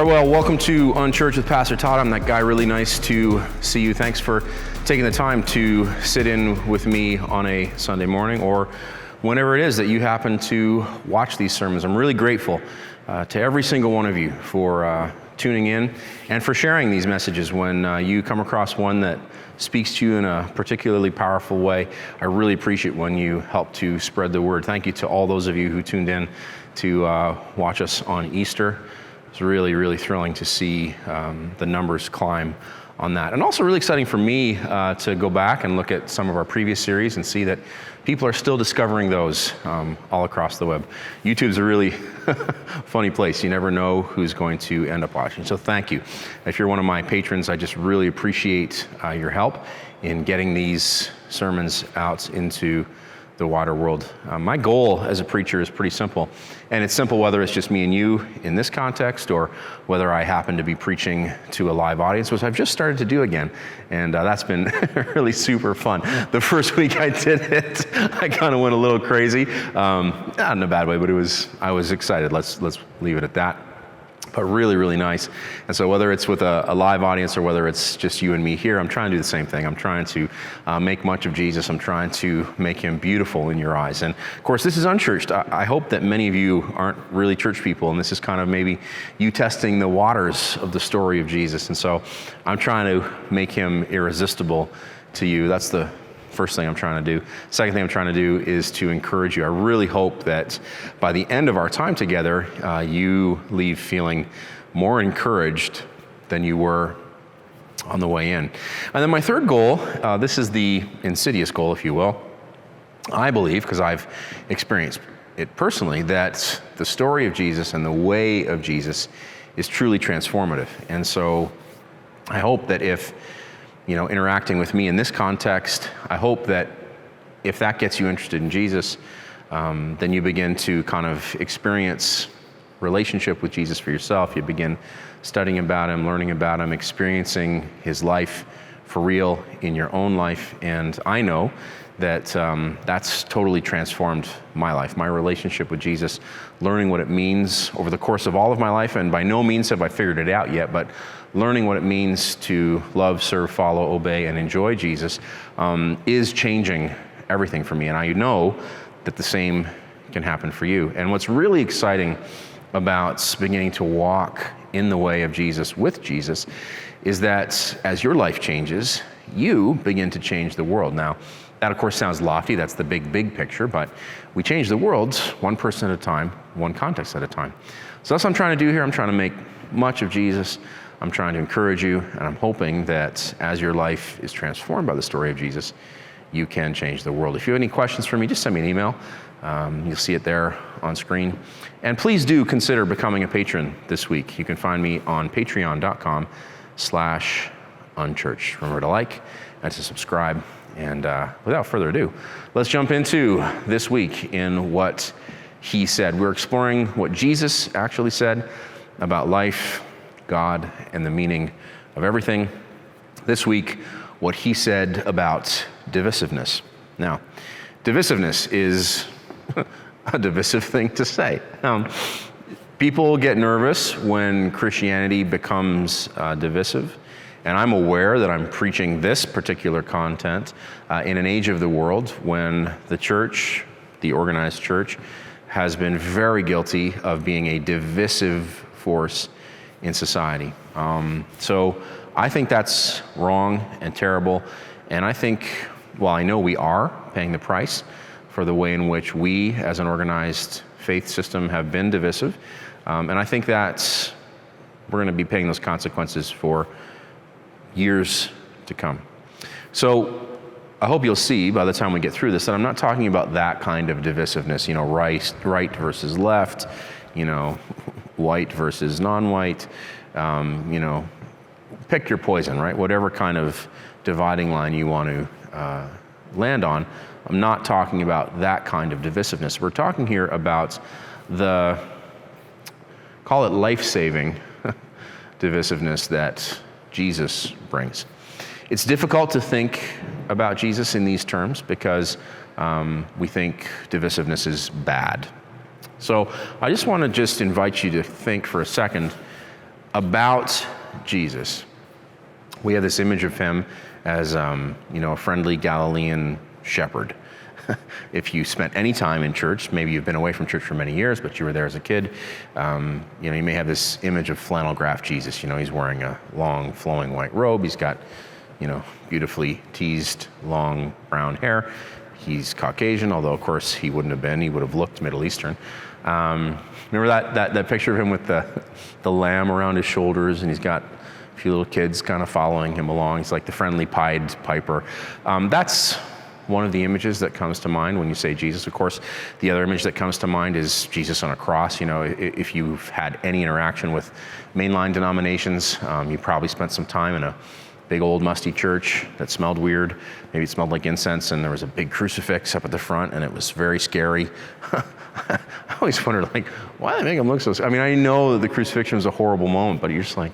Right, well, welcome to Unchurched with Pastor Todd. I'm that guy. Really nice to see you. Thanks for taking the time to sit in with me on a Sunday morning or whenever it is that you happen to watch these sermons. I'm really grateful to every single one of you for tuning in and for sharing these messages. When you come across one that speaks to you in a particularly powerful way, I really appreciate when you help to spread the word. Thank you to all those of you who tuned in to watch us on Easter. It's really, really thrilling to see the numbers climb on that. And also really exciting for me to go back and look at some of our previous series and see that people are still discovering those all across the web. YouTube's a really funny place. You never know who's going to end up watching. So thank you. If you're one of my patrons, I just really appreciate your help in getting these sermons out into the wider world. My goal as a preacher is pretty simple, and it's simple whether it's just me and you in this context or whether I happen to be preaching to a live audience, which I've just started to do again, and that's been really super fun. The first week I did it, I kind of went a little crazy, not in a bad way, but I was excited. Let's leave it at that. But really, really nice. And so whether it's with a live audience or whether it's just you and me here, I'm trying to do the same thing. I'm trying to make much of Jesus. I'm trying to make him beautiful in your eyes. And of course, this is unchurched. I hope that many of you aren't really church people, and this is kind of maybe you testing the waters of the story of Jesus. And so I'm trying to make him irresistible to you. That's the first thing I'm trying to do. Second thing I'm trying to do is to encourage you. I really hope that by the end of our time together, you leave feeling more encouraged than you were on the way in. And then my third goal, this is the insidious goal, if you will. I believe, because I've experienced it personally, that the story of Jesus and the way of Jesus is truly transformative. And so I hope that if interacting with me in this context, I hope that if that gets you interested in Jesus, then you begin to kind of experience relationship with Jesus for yourself. You begin studying about him, learning about him, experiencing his life for real in your own life. And I know that that's totally transformed my life, my relationship with Jesus, learning what it means over the course of all of my life. And by no means have I figured it out yet, but learning what it means to love, serve, follow, obey, and enjoy Jesus is changing everything for me. And I know that the same can happen for you. And what's really exciting about beginning to walk in the way of Jesus with Jesus is that as your life changes, you begin to change the world. Now, that of course sounds lofty, that's the big picture, but we change the world one person at a time, one context at a time. So that's what I'm trying to do here. I'm trying to make much of Jesus. I'm trying to encourage you, and I'm hoping that as your life is transformed by the story of Jesus, you can change the world. If you have any questions for me, just send me an email. You'll see it there on screen. And please do consider becoming a patron this week. You can find me on patreon.com/unchurched. Remember to like and to subscribe. And without further ado, let's jump into this week in what he said. We're exploring what Jesus actually said about life, God, and the meaning of everything. This week, what he said about divisiveness. Now, divisiveness is a divisive thing to say. People get nervous when Christianity becomes divisive, and I'm aware that I'm preaching this particular content in an age of the world when the church, the organized church, has been very guilty of being a divisive force in society. So I think that's wrong and terrible. And I think, well, I know we are paying the price for the way in which we as an organized faith system have been divisive. And I think that we're going to be paying those consequences for years to come. So I hope you'll see by the time we get through this that I'm not talking about that kind of divisiveness, right versus left, white versus non-white, pick your poison, right? Whatever kind of dividing line you want to land on. I'm not talking about that kind of divisiveness. We're talking here about call it life-saving divisiveness that Jesus brings. It's difficult to think about Jesus in these terms because we think divisiveness is bad. So I just want to invite you to think for a second about Jesus. We have this image of him as, a friendly Galilean shepherd. If you spent any time in church, maybe you've been away from church for many years, but you were there as a kid, you may have this image of flannel graph Jesus. He's wearing a long, flowing white robe. He's got, beautifully teased, long brown hair. He's Caucasian, although, of course, he wouldn't have been. He would have looked Middle Eastern. Remember that picture of him with the lamb around his shoulders, and he's got a few little kids kind of following him along. He's like the friendly Pied Piper. That's one of the images that comes to mind when you say Jesus. Of course, the other image that comes to mind is Jesus on a cross. If you've had any interaction with mainline denominations, you probably spent some time in a big old musty church that smelled weird. Maybe it smelled like incense, and there was a big crucifix up at the front, and it was very scary. I always wondered, why do they make them look so scary? I know that the crucifixion was a horrible moment, but you're just like,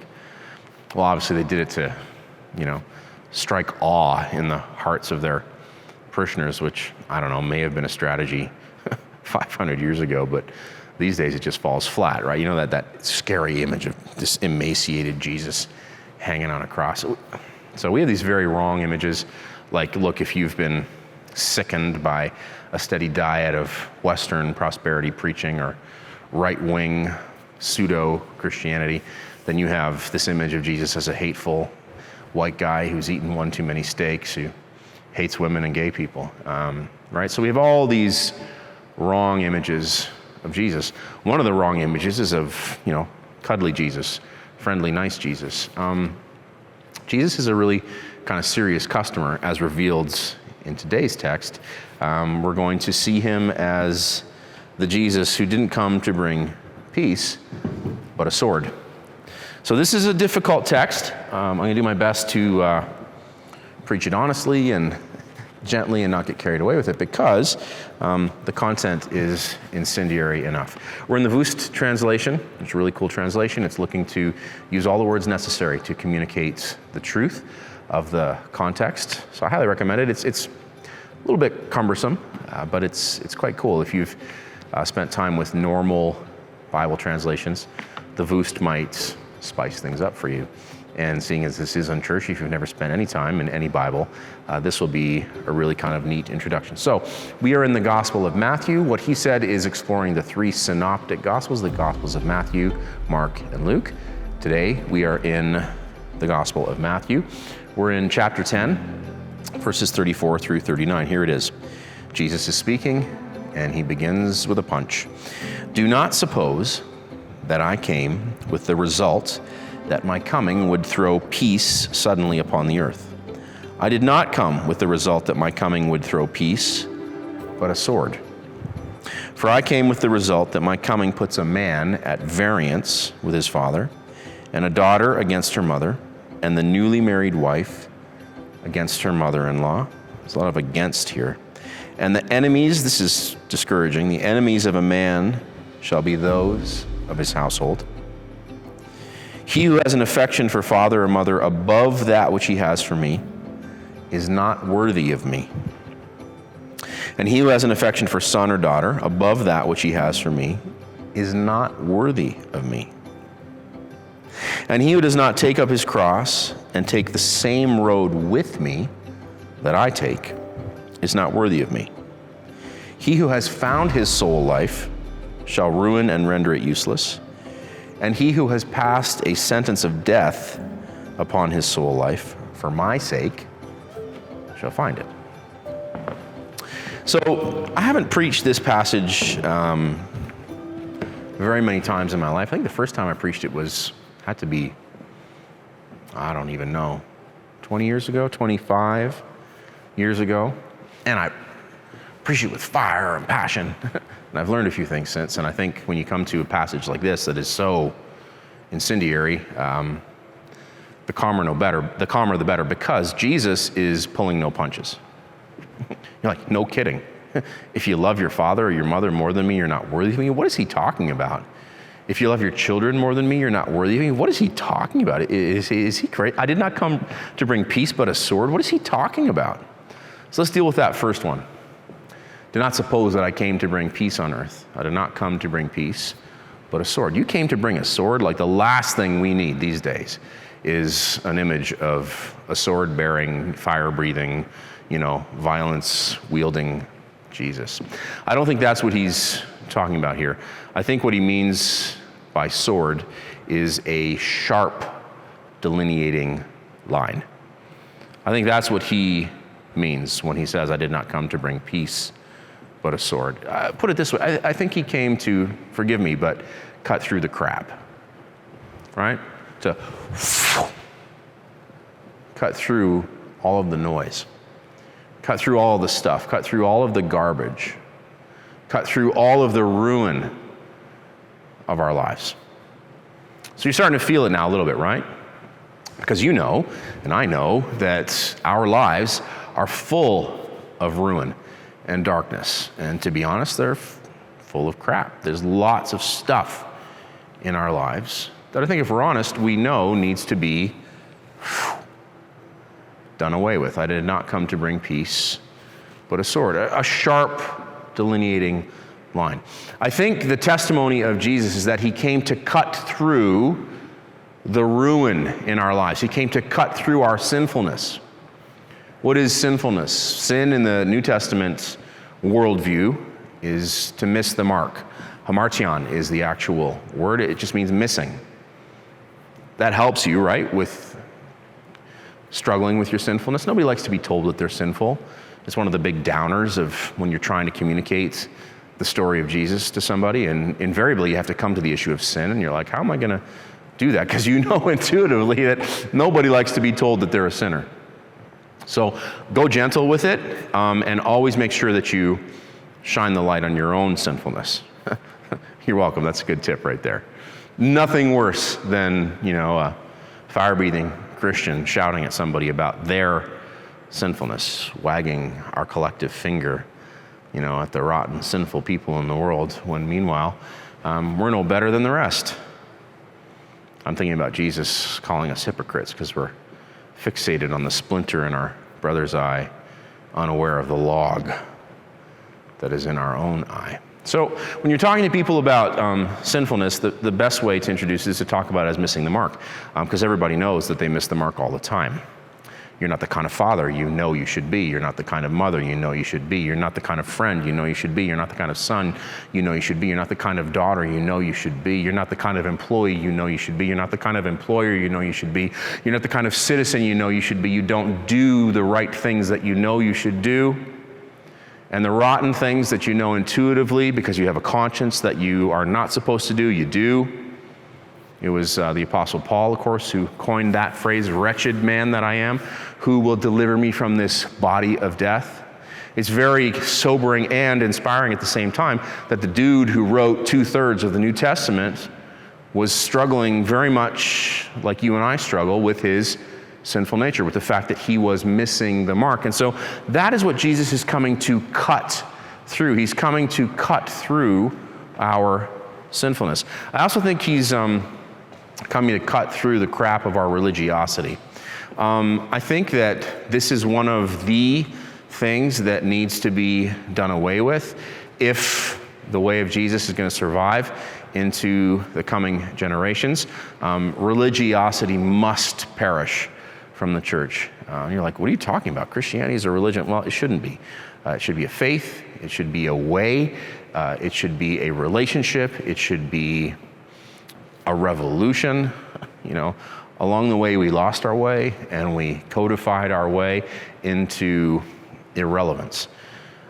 well, obviously they did it to, strike awe in the hearts of their parishioners, which, I don't know, may have been a strategy 500 years ago, but these days it just falls flat, right? That scary image of this emaciated Jesus hanging on a cross. So we have these very wrong images, look, if you've been sickened by a steady diet of Western prosperity preaching or right-wing pseudo-Christianity, then you have this image of Jesus as a hateful white guy who's eaten one too many steaks, who hates women and gay people, right? So we have all these wrong images of Jesus. One of the wrong images is of, cuddly Jesus, friendly, nice Jesus. Jesus is a really kind of serious customer, as revealed in today's text. We're going to see him as the Jesus who didn't come to bring peace, but a sword. So this is a difficult text. I'm going to do my best to preach it honestly and gently and not get carried away with it, because the content is incendiary enough. We're in the Wust translation. It's a really cool translation. It's looking to use all the words necessary to communicate the truth of the context. So I highly recommend it. It's a little bit cumbersome, but it's quite cool. If you've spent time with normal Bible translations, the Wust might spice things up for you. And seeing as this is unchurchy, if you've never spent any time in any Bible, this will be a really kind of neat introduction. So we are in the Gospel of Matthew. What he said is exploring the three synoptic Gospels, the Gospels of Matthew, Mark, and Luke. Today we are in the Gospel of Matthew. We're in chapter 10, verses 34 through 39. Here it is. Jesus is speaking, and he begins with a punch. Do not suppose that I came with the result that my coming would throw peace suddenly upon the earth. I did not come with the result that my coming would throw peace, but a sword. For I came with the result that my coming puts a man at variance with his father, and a daughter against her mother, and the newly married wife against her mother-in-law. There's a lot of against here. And the enemies, this is discouraging, the enemies of a man shall be those of his household. He who has an affection for father or mother above that which he has for me is not worthy of me. And he who has an affection for son or daughter above that which he has for me is not worthy of me. And he who does not take up his cross and take the same road with me that I take is not worthy of me. He who has found his soul life shall ruin and render it useless. And he who has passed a sentence of death upon his soul life for my sake shall find it. So I haven't preached this passage very many times in my life. I think the first time I preached it had to be, I don't even know, 20 years ago, 25 years ago. And I preached it with fire and passion. And I've learned a few things since, and I think when you come to a passage like this that is so incendiary, the calmer the better, because Jesus is pulling no punches. You're like, no kidding. If you love your father or your mother more than me, you're not worthy of me. What is he talking about? If you love your children more than me, you're not worthy of me. What is he talking about? Is he crazy? I did not come to bring peace but a sword. What is he talking about? So let's deal with that first one. Do not suppose that I came to bring peace on earth. I did not come to bring peace, but a sword. You came to bring a sword. Like, the last thing we need these days is an image of a sword-bearing, fire-breathing, violence-wielding Jesus. I don't think that's what he's talking about here. I think what he means by sword is a sharp, delineating line. I think that's what he means when he says, I did not come to bring peace, but a sword. Put it this way, I think he came to, forgive me, but cut through the crap, right? To cut through all of the noise, cut through all of the stuff, cut through all of the garbage, cut through all of the ruin of our lives. So you're starting to feel it now a little bit, right? Because you know, and I know, that our lives are full of ruin and darkness. And to be honest, they're full of crap. There's lots of stuff in our lives that I think, if we're honest, we know needs to be done away with. I did not come to bring peace, but a sword, a sharp, delineating line. I think the testimony of Jesus is that he came to cut through the ruin in our lives. He came to cut through our sinfulness. What is sinfulness? Sin in the New Testament worldview is to miss the mark. Hamartion is the actual word. It just means missing. That helps you, right, with struggling with your sinfulness. Nobody likes to be told that they're sinful. It's one of the big downers of when you're trying to communicate the story of Jesus to somebody, and invariably you have to come to the issue of sin, and you're like, how am I going to do that? Because you know intuitively that nobody likes to be told that they're a sinner. So go gentle with it, and always make sure that you shine the light on your own sinfulness. You're welcome. That's a good tip right there. Nothing worse than, a fire-breathing Christian shouting at somebody about their sinfulness, wagging our collective finger, at the rotten, sinful people in the world, when meanwhile, we're no better than the rest. I'm thinking about Jesus calling us hypocrites because we're fixated on the splinter in our brother's eye, unaware of the log that is in our own eye. So when you're talking to people about sinfulness, the best way to introduce it is to talk about it as missing the mark, because everybody knows that they miss the mark all the time. You're not the kind of father you know you should be. You're not the kind of mother you know you should be. You're not the kind of friend you know you should be. You're not the kind of son you know you should be. You're not the kind of daughter you know you should be. You're not the kind of employee you know you should be. You're not the kind of employer you know you should be. You're not the kind of citizen you know you should be. You don't do the right things that you know you should do. And the rotten things that you know intuitively because you have a conscience that you are not supposed to do, you do. It was the Apostle Paul, of course, who coined that phrase, wretched man that I am, who will deliver me from this body of death. It's very sobering and inspiring at the same time that the dude who wrote 2/3 of the New Testament was struggling very much like you and I struggle with his sinful nature, with the fact that he was missing the mark. And so that is what Jesus is coming to cut through. He's coming to cut through our sinfulness. I also think he's coming to cut through the crap of our religiosity. I think that this is one of the things that needs to be done away with if the way of Jesus is going to survive into the coming generations. Religiosity must perish from the church. You're like, what are you talking about? Christianity is a religion. Well, it shouldn't be. It should be a faith. It should be a way. It should be a relationship. It should be a revolution. Along the way we lost our way and we codified our way into irrelevance.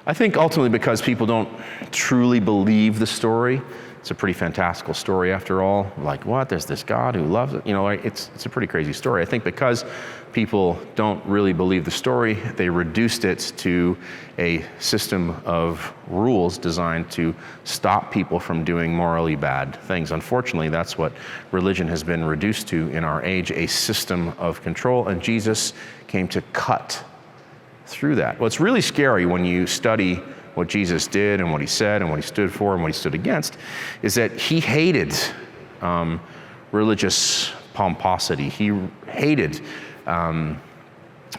I think ultimately because people don't truly believe the story. It's a pretty fantastical story after all. Like, what? There's this God who loves it. It's a pretty crazy story. I think because people don't really believe the story, they reduced it to a system of rules designed to stop people from doing morally bad things. Unfortunately, that's what religion has been reduced to in our age, a system of control, and Jesus came to cut through that. Well, it's really scary when you study what Jesus did and what he said and what he stood for and what he stood against, is that he hated religious pomposity. He hated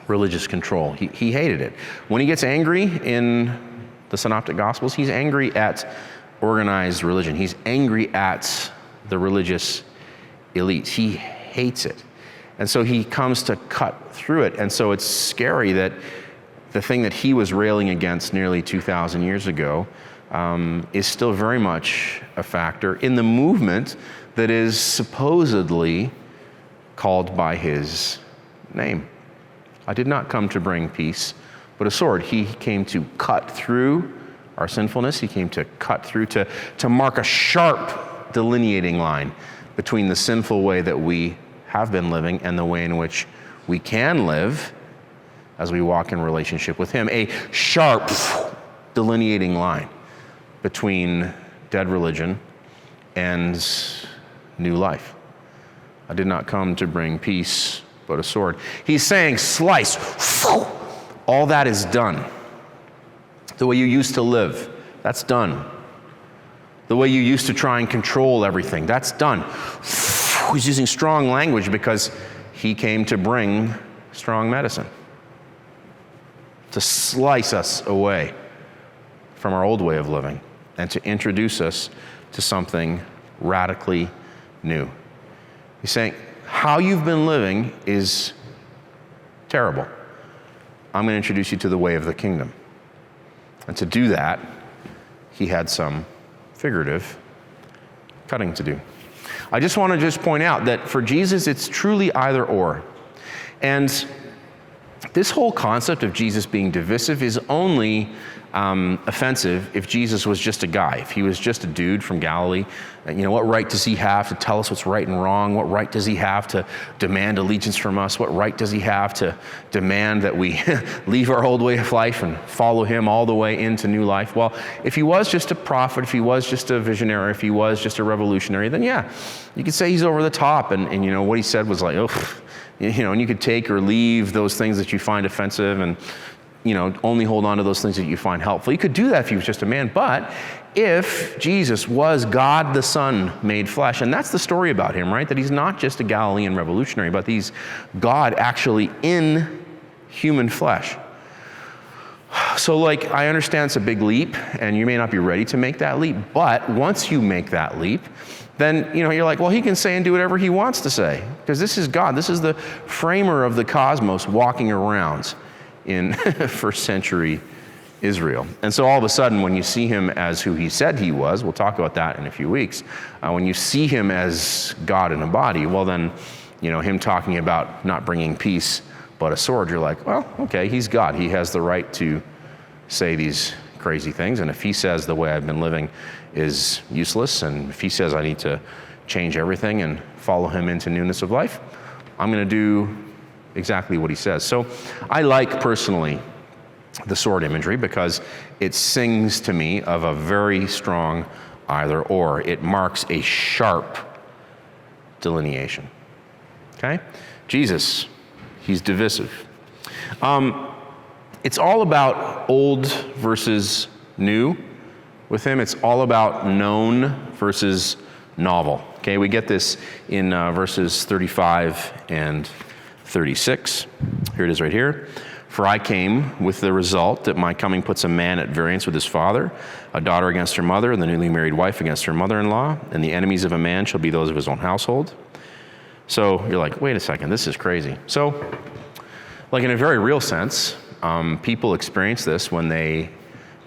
religious control. He hated it. When he gets angry in the Synoptic Gospels, he's angry at organized religion. He's angry at the religious elite. He hates it. And so he comes to cut through it. And so it's scary that the thing that he was railing against nearly 2,000 years ago is still very much a factor in the movement that is supposedly called by his name. I did not come to bring peace, but a sword. He came to cut through our sinfulness. He came to cut through, to mark a sharp delineating line between the sinful way that we have been living and the way in which we can live as we walk in relationship with him. A sharp delineating line between dead religion and new life. I did not come to bring peace, but a sword. He's saying, slice. All that is done. The way you used to live, that's done. The way you used to try and control everything, that's done. He's using strong language because he came to bring strong medicine, to slice us away from our old way of living and to introduce us to something radically new. He's saying, how you've been living is terrible. I'm going to introduce you to the way of the kingdom. And to do that, he had some figurative cutting to do. I just want to point out that for Jesus, it's truly either or. And this whole concept of Jesus being divisive is only offensive if Jesus was just a guy, if he was just a dude from Galilee. What right does he have to tell us what's right and wrong? What right does he have to demand allegiance from us? What right does he have to demand that we leave our old way of life and follow him all the way into new life? Well, if he was just a prophet, if he was just a visionary, if he was just a revolutionary, then yeah, you could say he's over the top. And what he said was like, and you could take or leave those things that you find offensive and only hold on to those things that you find helpful. You could do that if he was just a man, but if Jesus was God the Son made flesh, and that's the story about him, right? That he's not just a Galilean revolutionary, but he's God actually in human flesh. So I understand it's a big leap, and you may not be ready to make that leap, but once you make that leap, then you're like, well, he can say and do whatever he wants to say, because this is God. This is the framer of the cosmos walking around in first century Israel. And so all of a sudden, when you see him as who he said he was, we'll talk about that in a few weeks, when you see him as God in a body, well then, him talking about not bringing peace but a sword, you're like, well, okay, he's God. He has the right to say these crazy things. And if he says the way I've been living is useless, and if he says I need to change everything and follow him into newness of life, I'm going to do exactly what he says. So I like personally the sword imagery because it sings to me of a very strong either or. It marks a sharp delineation. Okay? Jesus, he's divisive. It's all about old versus new. With him, it's all about known versus novel. Okay, we get this in verses 35 and 36. Here it is right here. For I came with the result that my coming puts a man at variance with his father, a daughter against her mother, and the newly married wife against her mother-in-law, and the enemies of a man shall be those of his own household. So you're like, wait a second, this is crazy. So, in a very real sense, people experience this when they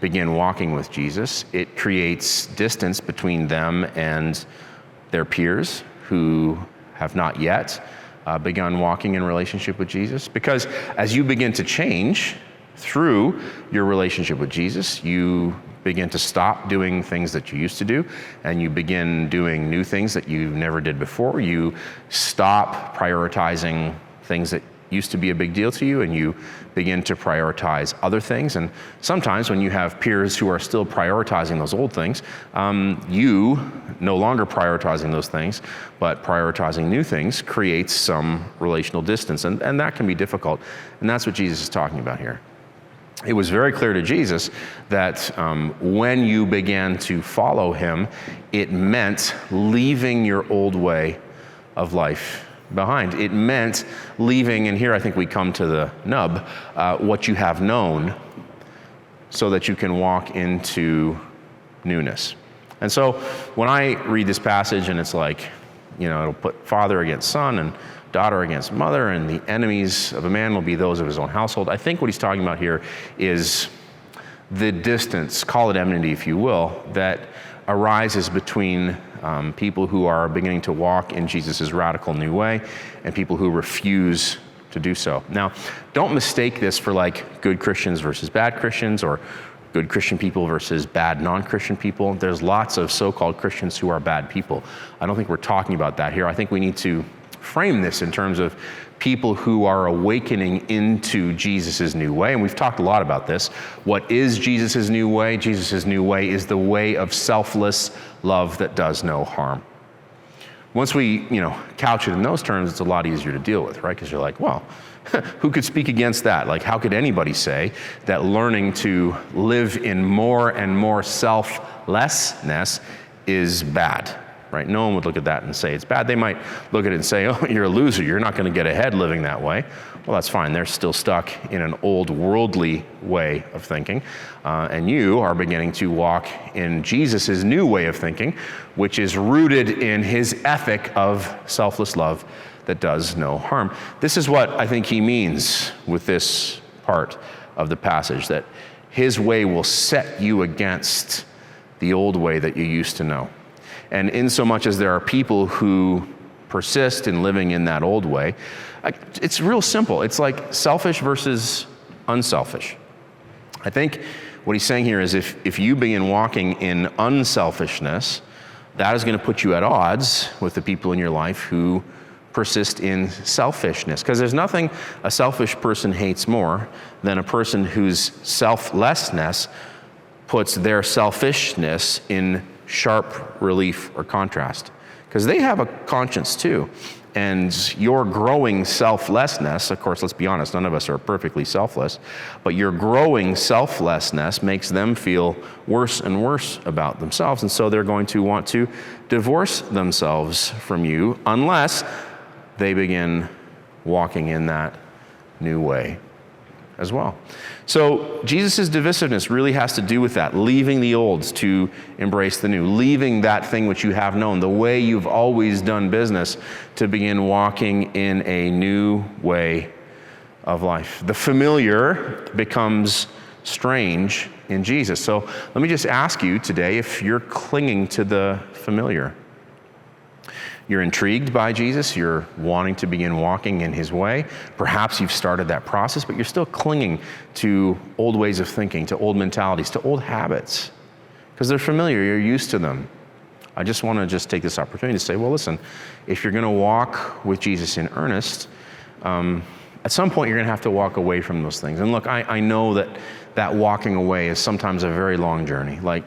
begin walking with Jesus. It creates distance between them and their peers who have not yet begun walking in relationship with Jesus. Because as you begin to change through your relationship with Jesus, you begin to stop doing things that you used to do, and you begin doing new things that you never did before. You stop prioritizing things that used to be a big deal to you, and you begin to prioritize other things. And sometimes when you have peers who are still prioritizing those old things, you no longer prioritizing those things, but prioritizing new things creates some relational distance. And that can be difficult. And that's what Jesus is talking about here. It was very clear to Jesus that when you began to follow him, it meant leaving your old way of life behind. It meant leaving, and here I think we come to the nub, what you have known so that you can walk into newness. And so when I read this passage and it's like, it'll put father against son and daughter against mother, and the enemies of a man will be those of his own household. I think what he's talking about here is the distance, call it enmity if you will, that arises between people who are beginning to walk in Jesus' radical new way and people who refuse to do so. Now, don't mistake this for like good Christians versus bad Christians, or good Christian people versus bad non-Christian people. There's lots of so-called Christians who are bad people. I don't think we're talking about that here. I think we need to frame this in terms of people who are awakening into Jesus' new way. And we've talked a lot about this. What is Jesus' new way? Jesus' new way is the way of selfless love that does no harm. Once we, couch it in those terms, it's a lot easier to deal with, right? Because you're like, well, who could speak against that? Like, how could anybody say that learning to live in more and more selflessness is bad, right? No one would look at that and say it's bad. They might look at it and say, oh, you're a loser. You're not going to get ahead living that way. Well, that's fine. They're still stuck in an old worldly way of thinking. And you are beginning to walk in Jesus' new way of thinking, which is rooted in his ethic of selfless love that does no harm. This is what I think he means with this part of the passage, that his way will set you against the old way that you used to know. And in so much as there are people who persist in living in that old way, it's real simple. It's like selfish versus unselfish. I think what he's saying here is if you begin walking in unselfishness, that is going to put you at odds with the people in your life who persist in selfishness. Because there's nothing a selfish person hates more than a person whose selflessness puts their selfishness in sharp relief or contrast. Because they have a conscience too. And your growing selflessness, of course, let's be honest, none of us are perfectly selfless, but your growing selflessness makes them feel worse and worse about themselves. And so they're going to want to divorce themselves from you unless they begin walking in that new way as well. So Jesus' divisiveness really has to do with that, leaving the old to embrace the new, leaving that thing which you have known, the way you've always done business, to begin walking in a new way of life. The familiar becomes strange in Jesus. So let me just ask you today if you're clinging to the familiar. You're intrigued by Jesus, you're wanting to begin walking in his way. Perhaps you've started that process, but you're still clinging to old ways of thinking, to old mentalities, to old habits, because they're familiar, you're used to them. I just want to take this opportunity to say, well, listen, if you're going to walk with Jesus in earnest, at some point you're going to have to walk away from those things. And look, I know that walking away is sometimes a very long journey. Like,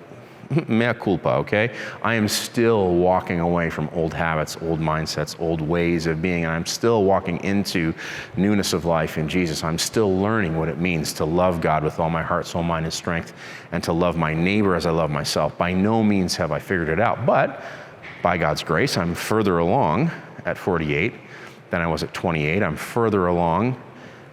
mea culpa, okay? I am still walking away from old habits, old mindsets, old ways of being, and I'm still walking into newness of life in Jesus. I'm still learning what it means to love God with all my heart, soul, mind, and strength, and to love my neighbor as I love myself. By no means have I figured it out, but by God's grace, I'm further along at 48 than I was at 28. I'm further along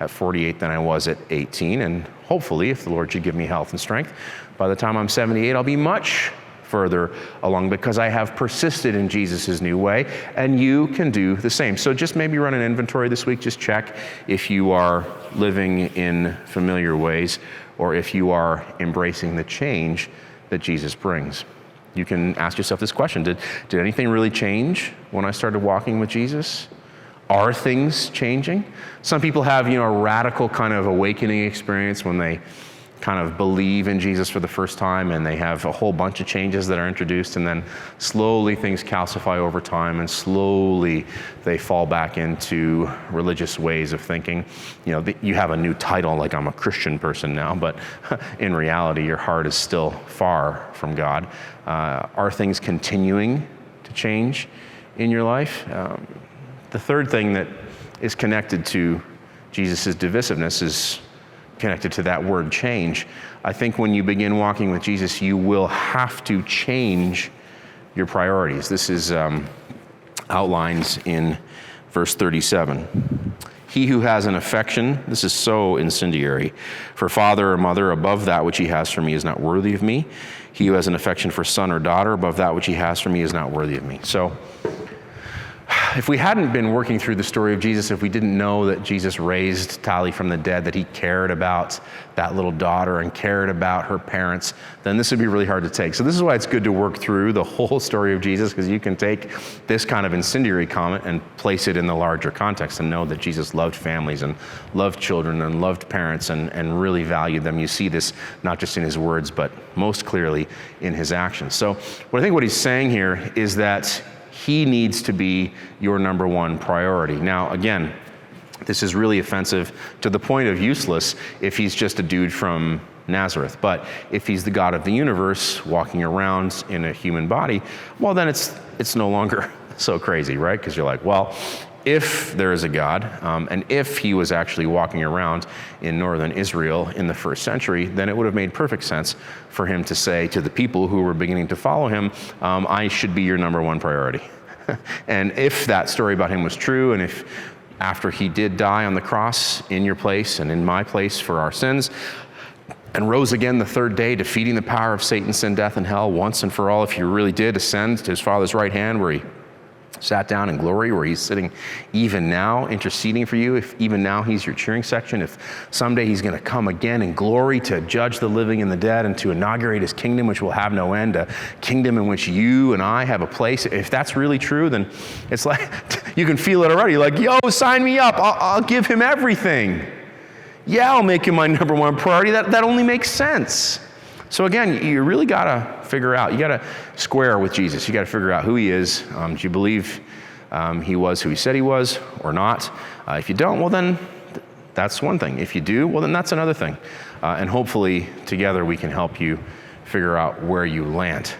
at 48 than I was at 18, and hopefully, if the Lord should give me health and strength, by the time I'm 78, I'll be much further along because I have persisted in Jesus' new way, and you can do the same. So just maybe run an inventory this week. Just check if you are living in familiar ways or if you are embracing the change that Jesus brings. You can ask yourself this question: Did anything really change when I started walking with Jesus? Are things changing? Some people have, a radical kind of awakening experience when they kind of believe in Jesus for the first time, and they have a whole bunch of changes that are introduced, and then slowly things calcify over time, and slowly they fall back into religious ways of thinking. You have a new title, like I'm a Christian person now, but in reality, your heart is still far from God. Are things continuing to change in your life? The third thing that is connected to Jesus' divisiveness is connected to that word change. I think when you begin walking with Jesus, you will have to change your priorities. This is outlined in verse 37. He who has an affection, this is so incendiary, for father or mother above that which he has for me is not worthy of me. He who has an affection for son or daughter above that which he has for me is not worthy of me. So if we hadn't been working through the story of Jesus, if we didn't know that Jesus raised Tali from the dead, that he cared about that little daughter and cared about her parents, then this would be really hard to take. So this is why it's good to work through the whole story of Jesus, because you can take this kind of incendiary comment and place it in the larger context and know that Jesus loved families and loved children and loved parents and really valued them. You see this not just in his words, but most clearly in his actions. So I think what he's saying here is that he needs to be your number one priority. Now, again, this is really offensive to the point of useless if he's just a dude from Nazareth. But if he's the God of the universe walking around in a human body, well, then it's no longer so crazy, right? Because you're like, well, if there is a God, and if he was actually walking around in northern Israel in the first century, then it would have made perfect sense for him to say to the people who were beginning to follow him, I should be your number one priority. And if that story about him was true, and if after he did die on the cross in your place and in my place for our sins, and rose again the third day, defeating the power of Satan, sin, death, and hell once and for all, if he really did ascend to his Father's right hand where he sat down in glory, where he's sitting even now interceding for you, if even now he's your cheering section, if someday he's going to come again in glory to judge the living and the dead and to inaugurate his kingdom, which will have no end, a kingdom in which you and I have a place. If that's really true, then it's like, you can feel it already, like, yo, sign me up, I'll give him everything. Yeah, I'll make him my number one priority. That only makes sense. So again, you really got to figure out, you got to square with Jesus. You got to figure out who he is. Do you believe he was who he said he was or not? If you don't, well then that's one thing. If you do, well then that's another thing. And hopefully together we can help you figure out where you land.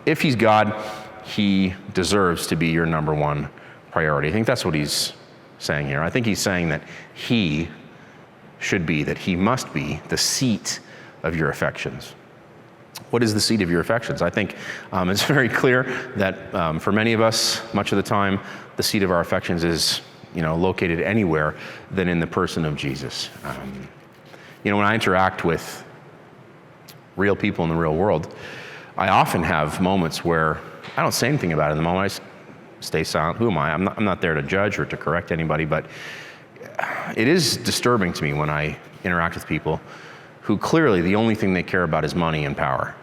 If he's God, he deserves to be your number one priority. I think that's what he's saying here. I think he's saying that he should be, that he must be the seat of your affections. What is the seat of your affections? I think it's very clear that for many of us, much of the time, the seat of our affections is, located anywhere than in the person of Jesus. When I interact with real people in the real world, I often have moments where I don't say anything about it in the moment. I stay silent. Who am I? I'm not there to judge or to correct anybody, but it is disturbing to me when I interact with people who clearly the only thing they care about is money and power.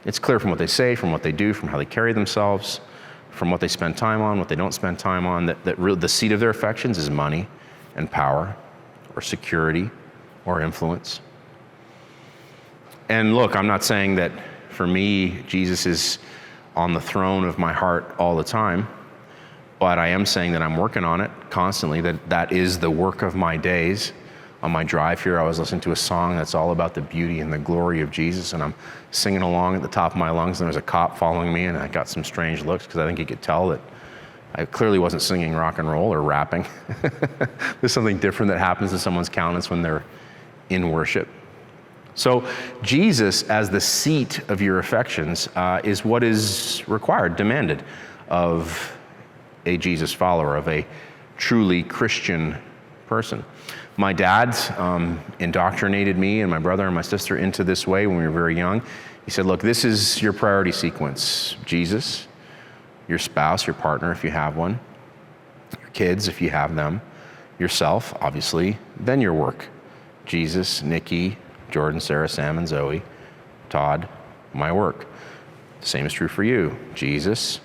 It's clear from what they say, from what they do, from how they carry themselves, from what they spend time on, what they don't spend time on, that the seat of their affections is money and power or security or influence. And look, I'm not saying that for me, Jesus is on the throne of my heart all the time, but I am saying that I'm working on it constantly, that is the work of my days. On my drive here, I was listening to a song that's all about the beauty and the glory of Jesus, and I'm singing along at the top of my lungs, and there was a cop following me, and I got some strange looks because I think he could tell that I clearly wasn't singing rock and roll or rapping. There's something different that happens to someone's countenance when they're in worship. So Jesus, as the seat of your affections, is what is required, demanded of a Jesus follower, of a truly Christian person. My dad indoctrinated me and my brother and my sister into this way when we were very young. He said, look, this is your priority sequence. Jesus, your spouse, your partner, if you have one, your kids, if you have them, yourself, obviously, then your work. Jesus, Nikki, Jordan, Sarah, Sam, and Zoe, Todd, my work. The same is true for you. Jesus,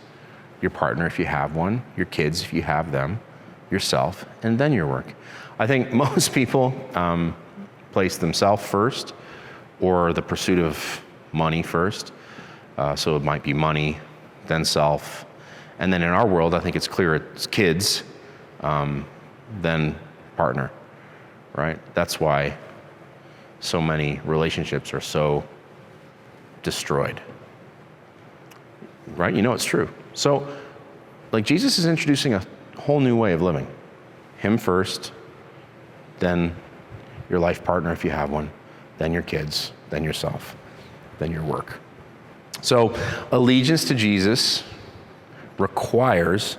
your partner, if you have one, your kids, if you have them, yourself, and then your work. I think most people place themselves first or the pursuit of money first. So it might be money, then self. And then in our world, I think it's clear it's kids, then partner, right? That's why so many relationships are so destroyed, right? It's true. So, Jesus is introducing a whole new way of living. Him first, then your life partner if you have one, then your kids, then yourself, then your work. So allegiance to Jesus requires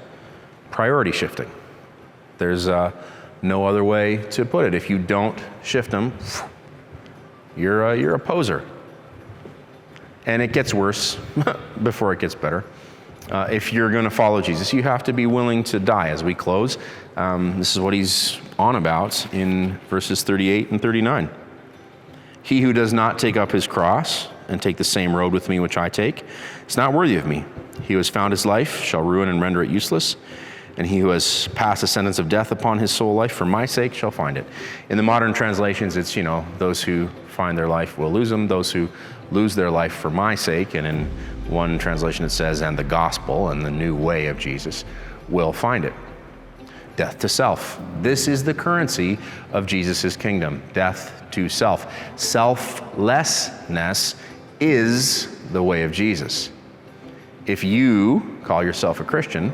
priority shifting. There's no other way to put it. If you don't shift them, you're a poser. And it gets worse before it gets better. If you're going to follow Jesus, you have to be willing to die. As we close, this is what he's on about in verses 38 and 39. He who does not take up his cross and take the same road with me which I take is not worthy of me. He who has found his life shall ruin and render it useless. And he who has passed the sentence of death upon his soul life for my sake shall find it. In the modern translations, it's, those who find their life will lose them, those who lose their life for my sake. And in one translation it says, and the gospel and the new way of Jesus will find it. Death to self. This is the currency of Jesus' kingdom, death to self. Selflessness is the way of Jesus. If you call yourself a Christian,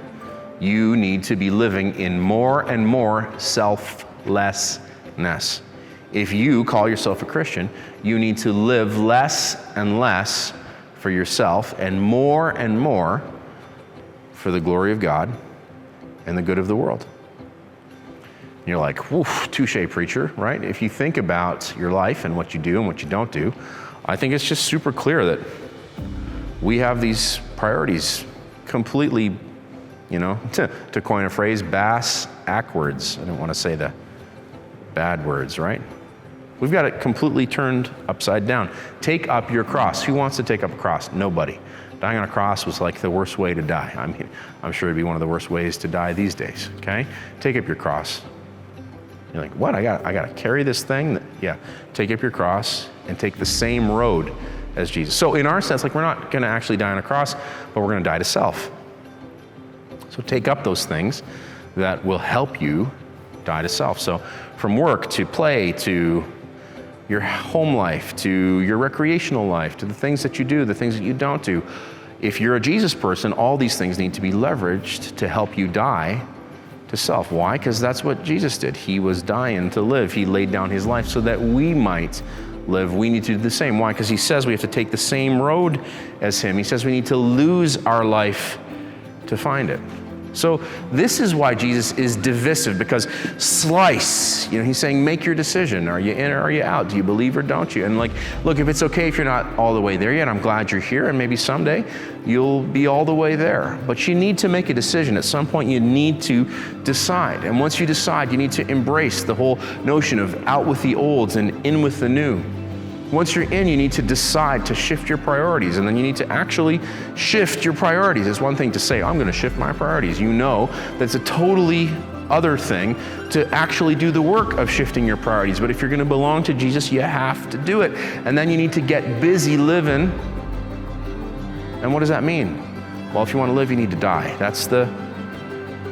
you need to be living in more and more selflessness. If you call yourself a Christian, you need to live less and less for yourself and more for the glory of God and the good of the world. And you're like, woof, touche, preacher, right? If you think about your life and what you do and what you don't do, I think it's just super clear that we have these priorities completely, to coin a phrase, bass-ackwards. I don't want to say the bad words, right? We've got it completely turned upside down. Take up your cross. Who wants to take up a cross? Nobody. Dying on a cross was like the worst way to die. I mean, I'm sure it'd be one of the worst ways to die these days, okay? Take up your cross. You're like, what? I got to carry this thing? Yeah, take up your cross and take the same road as Jesus. So in our sense, we're not going to actually die on a cross, but we're going to die to self. So take up those things that will help you die to self. So from work to play to your home life to your recreational life to the things that you do, the things that you don't do. If you're a Jesus person, all these things need to be leveraged to help you die to self. Why? Because that's what Jesus did. He was dying to live. He laid down his life so that we might live. We need to do the same. Why? Because he says we have to take the same road as him. He says we need to lose our life to find it. So this is why Jesus is divisive, because slice, he's saying, make your decision. Are you in or are you out? Do you believe or don't you? And look, if it's okay if you're not all the way there yet, I'm glad you're here, and maybe someday you'll be all the way there. But you need to make a decision. At some point you need to decide. And once you decide, you need to embrace the whole notion of out with the olds and in with the new. Once you're in, you need to decide to shift your priorities, and then you need to actually shift your priorities. It's one thing to say, I'm going to shift my priorities. That's a totally other thing to actually do the work of shifting your priorities. But if you're going to belong to Jesus, you have to do it. And then you need to get busy living. And what does that mean? Well, if you want to live, you need to die. That's the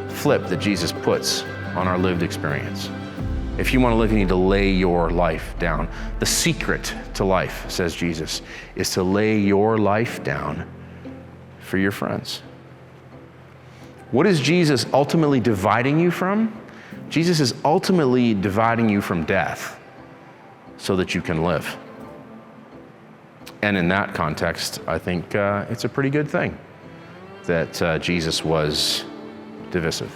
flip that Jesus puts on our lived experience. If you want to live, you need to lay your life down. The secret to life, says Jesus, is to lay your life down for your friends. What is Jesus ultimately dividing you from? Jesus is ultimately dividing you from death so that you can live. And in that context, I think it's a pretty good thing that Jesus was divisive.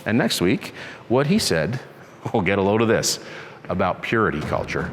And next week, what he said, we'll get a load of this about purity culture.